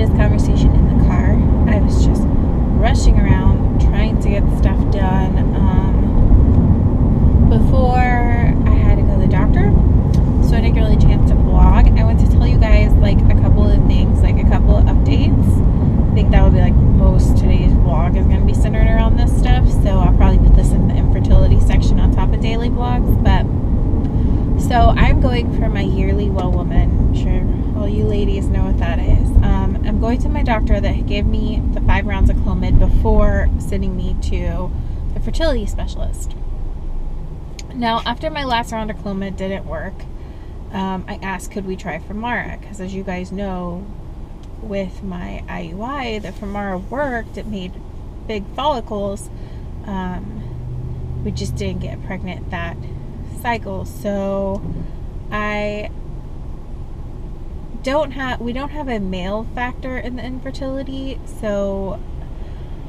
this conversation in the car. I was just rushing around trying to get stuff done before I had to go to the doctor, so I didn't get really a chance to vlog. I want to tell you guys like a couple of things, like a couple of updates. I think that would be like most today's vlog is going to be centered around this stuff, so I'll probably put this in the infertility section on top of daily vlogs. But so I'm going for my yearly well woman. I'm sure all you ladies know what that is. I'm going to my doctor that gave me the 5 rounds of Clomid before sending me to the fertility specialist. Now, after my last round of Clomid didn't work, I asked, could we try Femara? Because as you guys know, with my IUI, the Femara worked. It made big follicles. We just didn't get pregnant that cycle. So we don't have a male factor in the infertility, so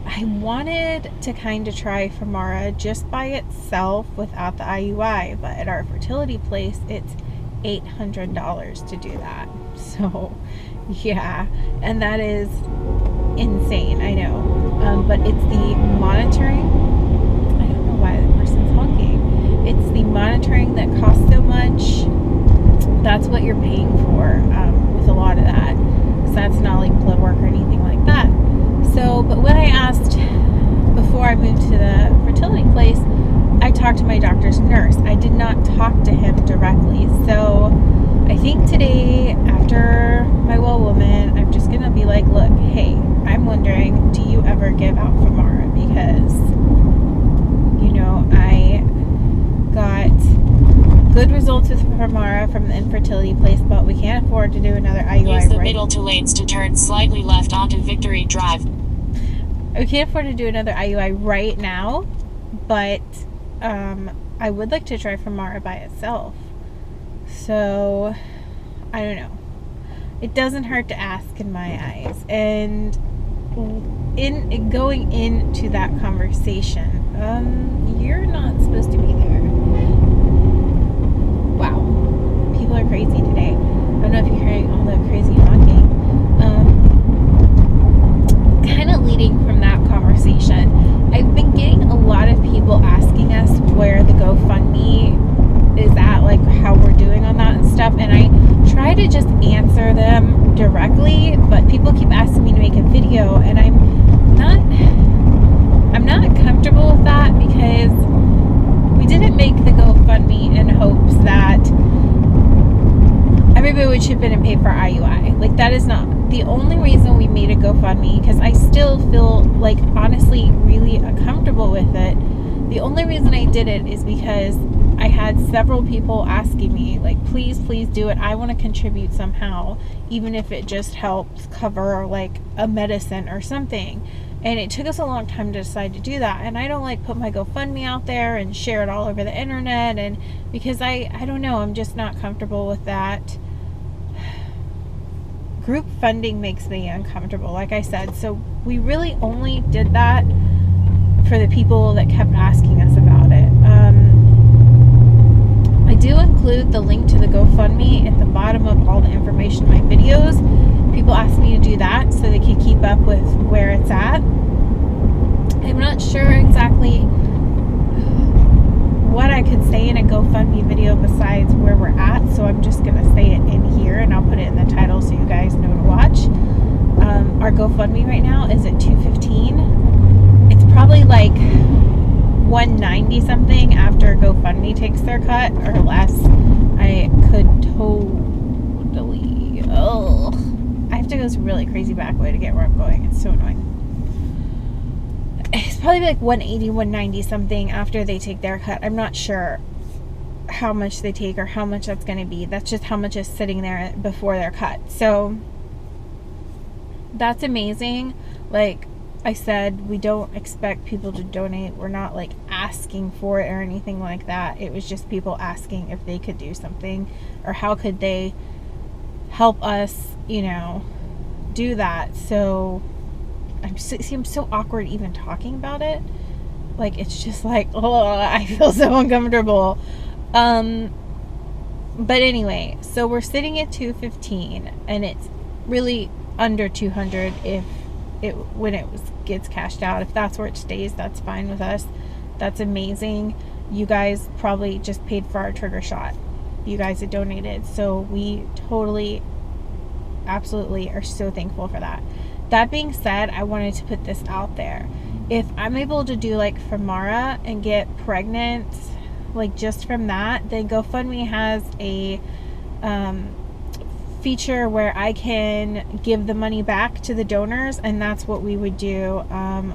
I wanted to kind of try Femara just by itself without the IUI, but at our fertility place it's $800 to do that. So yeah, and that is insane, I know. But it's the monitoring. I don't know why the person's honking. It's the monitoring that costs so much. That's what you're paying for with a lot of that. So that's not like blood work or anything like that. So, but when I asked before I moved to the fertility place, I talked to my doctor's nurse. I did not talk to him directly. So I think today, after my well woman, I'm just going to be like, look, hey, I'm wondering, do you ever give out Femara? Because, you know, I got good results with Femara from the infertility place, but we can't afford to do another IUI. Use the middle 2 lanes to turn slightly left onto Victory Drive. We can't afford to do another IUI right now, but I would like to try Femara by itself. So, I don't know. It doesn't hurt to ask in my eyes. And in going into that conversation, you're not supposed to be there. Wow, people are crazy today. I don't know if you're hearing all the crazy honking. Kind of leading from that conversation, I've been getting a lot of people asking us where the GoFundMe is at, like how we're doing on that and stuff, and I try to just answer them directly, but people keep asking me to make a video, and I'm not comfortable with that, because we didn't make the GoFundMe in hopes that everybody would chip in and pay for IUI. Like, that is not the only reason we made a GoFundMe, because I still feel like honestly really uncomfortable with it. The only reason I did it is because I had several people asking me, like, please do it. I want to contribute somehow, even if it just helps cover like a medicine or something. And it took us a long time to decide to do that. And I don't like put my GoFundMe out there and share it all over the internet, and because I don't know, I'm just not comfortable with that. Group funding makes me uncomfortable, like I said. So we really only did that for the people that kept asking us about it. I do include the link to the GoFundMe at the bottom of all the information in my videos. People ask me to do that so they can keep up with where it's at. I'm not sure exactly what I could say in a GoFundMe video besides where we're at, so I'm just going to say it in here, and I'll put it in the title so you guys know to watch. Our GoFundMe right now is at $215. It's probably like $190 something after GoFundMe takes their cut, or less. I could totally... I have to go some really crazy back way to get where I'm going. It's so annoying. It's probably like $180, $190 something after they take their cut. I'm not sure how much they take or how much that's going to be. That's just how much is sitting there before their cut. So that's amazing. Like I said, we don't expect people to donate. We're not like asking for it or anything like that. It was just people asking if they could do something, or how could they help us, you know, do that. So I'm so awkward even talking about it. Like, it's just like, oh, I feel so uncomfortable. But anyway, so we're sitting at $215, and it's really under 200 if when it gets cashed out. If that's where it stays, that's fine with us. That's amazing. You guys probably just paid for our trigger shot. You guys had donated, so we totally, absolutely are so thankful for that. That being said, I wanted to put this out there. If I'm able to do like Femara and get pregnant, like just from that, then GoFundMe has a feature where I can give the money back to the donors, and that's what we would do.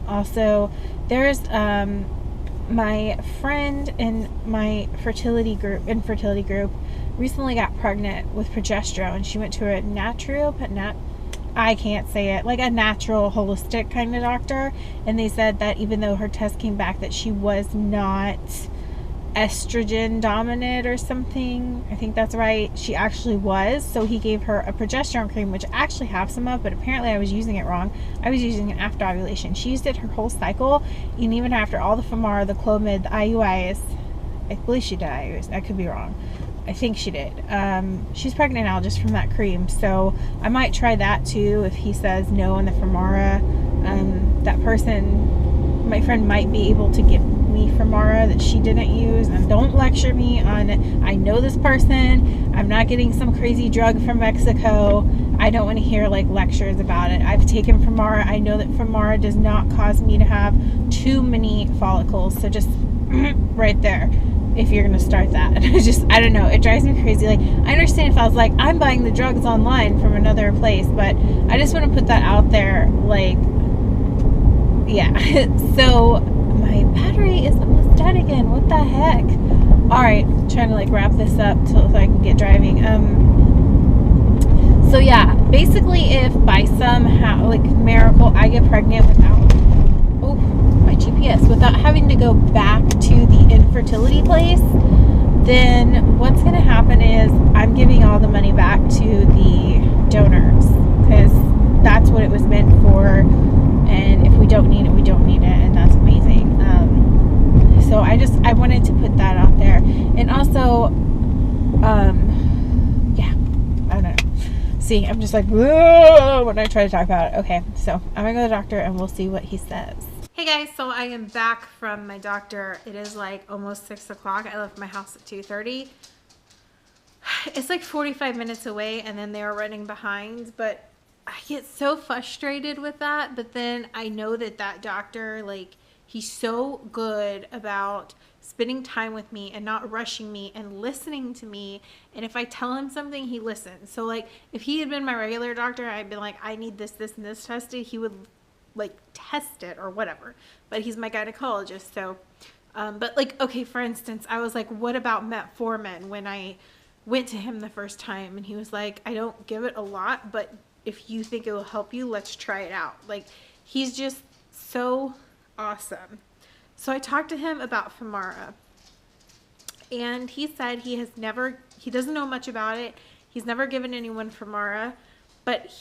Also, there's my friend in my infertility group recently got pregnant with progesterone, and she went to a I can't say it, like a natural holistic kind of doctor, and they said that even though her test came back that she was not estrogen dominant or something, I think that's right, she actually was. So he gave her a progesterone cream, which I actually have some of, but apparently I was using it wrong. I was using it after ovulation. She used it her whole cycle, and even after all the Femara, the Clomid, the IUIs. I believe she did IUIs, I could be wrong. I think she did. She's pregnant now just from that cream, so I might try that too if he says no on the Femara. That person, my friend, might be able to give me Femara that she didn't use. And don't lecture me on it. I know this person. I'm not getting some crazy drug from Mexico. I don't want to hear like lectures about it. I've taken Femara. I know that Femara does not cause me to have too many follicles. So just right there, if you're gonna start that. I don't know, it drives me crazy. Like, I understand if I was like, I'm buying the drugs online from another place, but I just want to put that out there. Like, yeah. So my battery is almost dead again. What the heck? All right, trying to like wrap this up so I can get driving. So yeah, basically, if by somehow like miracle I get pregnant without my GPS, without having to go back to the infertility place, then what's going to happen is I'm giving all the money back to the donors, because that's what it was meant for. And if we don't need it, we don't need it, and that's amazing. So I wanted to put that out there. And also, yeah, I don't know. See, I'm just like, whoa, when I try to talk about it. Okay, so I'm gonna go to the doctor and we'll see what he says. Hey guys, so I am back from my doctor. It is like almost 6 o'clock. I left my house at 2:30. It's like 45 minutes away, and then they were running behind, but I get so frustrated with that. But then I know that doctor, like, he's so good about spending time with me and not rushing me and listening to me. And if I tell him something, he listens. So like, if he had been my regular doctor, I'd been like, I need this, this, and this tested, he would like test it or whatever. But he's my gynecologist, so but like, okay, for instance, I was like, what about metformin when I went to him the first time? And he was like, I don't give it a lot, but if you think it will help you, let's try it out. Like, he's just so awesome. So I talked to him about Femara, and he said he doesn't know much about it. He's never given anyone Femara, but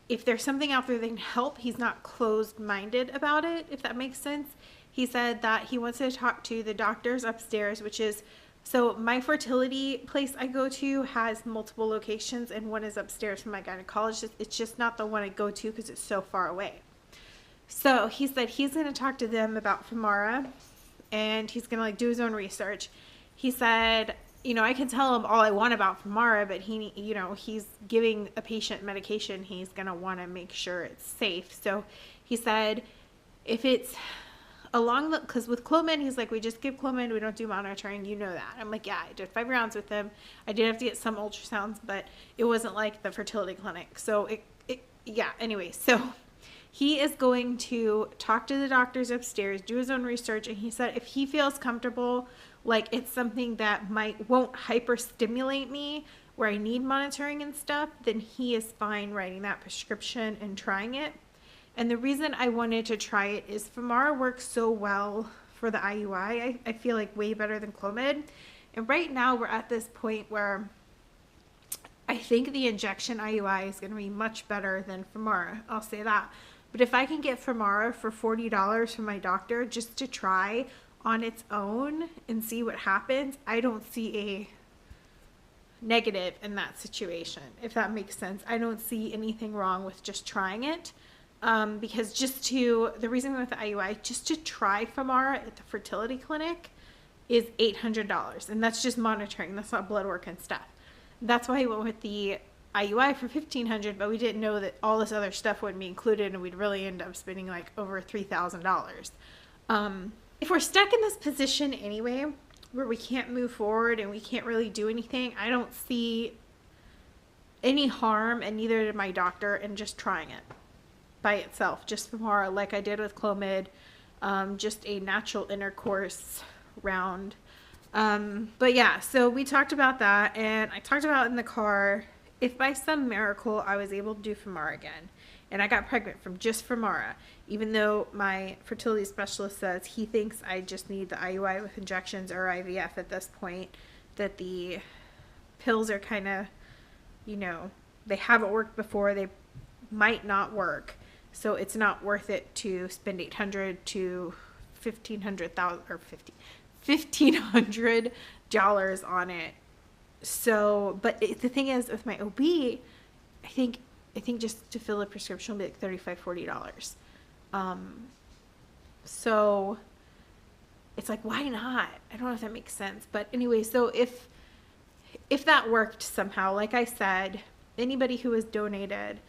if there's something out there that can help, he's not closed-minded about it, if that makes sense. He said that he wants to talk to the doctors upstairs, which is, so my fertility place I go to has multiple locations, and one is upstairs from my gynecologist. It's just not the one I go to because it's so far away. So he said he's going to talk to them about Femara, and he's going to like do his own research. He said, you know, I can tell him all I want about Femara, but he, you know, he's giving a patient medication. He's going to want to make sure it's safe. So he said, if it's along the, because with Clomid, he's like, we just give Clomid, we don't do monitoring, you know that. I'm like, yeah, I did 5 rounds with him. I did have to get some ultrasounds, but it wasn't like the fertility clinic. So yeah, anyway, so he is going to talk to the doctors upstairs, do his own research, and he said if he feels comfortable, like it's something that won't hyperstimulate me where I need monitoring and stuff, then he is fine writing that prescription and trying it. And the reason I wanted to try it is Femara works so well for the IUI. I feel like way better than Clomid. And right now we're at this point where I think the injection IUI is going to be much better than Femara. I'll say that. But if I can get Femara for $40 from my doctor just to try on its own and see what happens, I don't see negative in that situation, if that makes sense. I don't see anything wrong with just trying it. Because the reason with the IUI, just to try Femara at the fertility clinic is $800. And that's just monitoring. That's not blood work and stuff. That's why I went with the IUI for $1,500, but we didn't know that all this other stuff wouldn't be included, and we'd really end up spending like over $3,000. If we're stuck in this position anyway, where we can't move forward and we can't really do anything, I don't see any harm, and neither did my doctor, in just trying it by itself, just Femara, like I did with Clomid, just a natural intercourse round. But yeah, so we talked about that, and I talked about in the car, if by some miracle I was able to do Femara again, and I got pregnant from just Femara, even though my fertility specialist says he thinks I just need the IUI with injections or IVF at this point, that the pills are kind of, you know, they haven't worked before, they might not work, so it's not worth it to spend $800 to $1,500 on it. So, but the thing is, with my OB, I think just to fill a prescription will be like $35-$40. So it's like, why not? I don't know if that makes sense. But anyway, so if that worked somehow, like I said, anybody who has donated,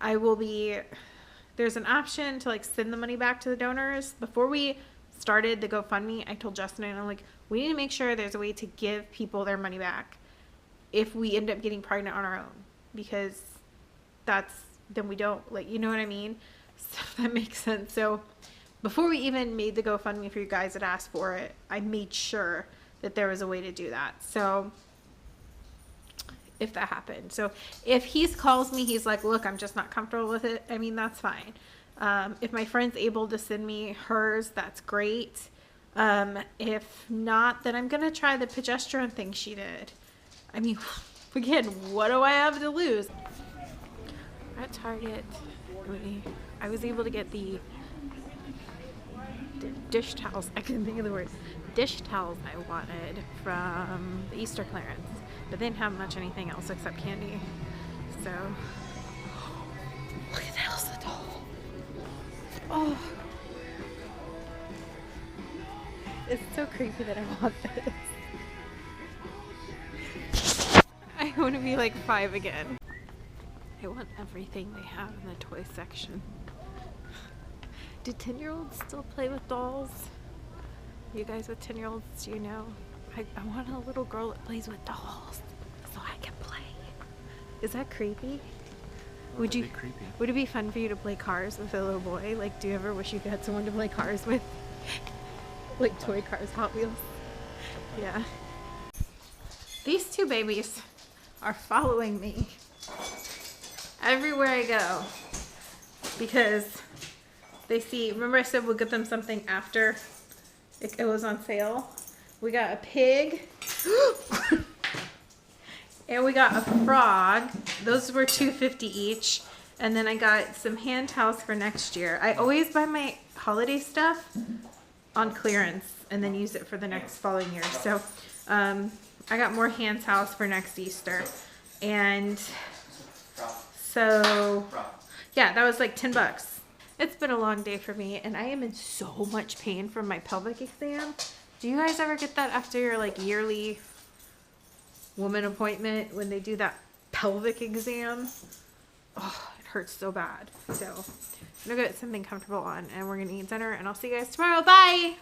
there's an option to like send the money back to the donors. Before we started the GoFundMe, I told Justin and I'm like, we need to make sure there's a way to give people their money back if we end up getting pregnant on our own, because then we don't, like, you know what I mean? So that makes sense. So before we even made the GoFundMe for you guys that asked for it, I made sure that there was a way to do that. So if that happened, so if he calls me, he's like, look, I'm just not comfortable with it, I mean, that's fine. If my friend's able to send me hers, that's great. If not, then I'm gonna try the progesterone thing she did. I mean, again, what do I have to lose? At Target, I was able to get the dish towels. I couldn't think of the word. Dish towels I wanted from the Easter clearance, but they didn't have much anything else except candy. So, look at that, was the doll. Oh, it's so creepy that I want this. I want to be like 5 again. I want everything they have in the toy section. Do 10-year-olds still play with dolls? You guys with 10-year-olds, do you know? I want a little girl that plays with dolls so I can play. Is that creepy? Would it be fun for you to play cars with a little boy? Like, do you ever wish you had someone to play cars with? Like toy cars, Hot Wheels? Yeah. These two babies are following me everywhere I go because they see, remember I said we'll get them something after it was on sale? We got a pig and we got a frog. Those were $2.50 each. And then I got some hand towels for next year. I always buy my holiday stuff on clearance and then use it for the next following year. So I got more hand towels for next Easter. And so yeah, that was like $10. It's been a long day for me and I am in so much pain from my pelvic exam. Do you guys ever get that after your like yearly woman appointment when they do that pelvic exam? Oh, it hurts so bad. So I'm gonna get something comfortable on and we're gonna eat dinner and I'll see you guys tomorrow. Bye!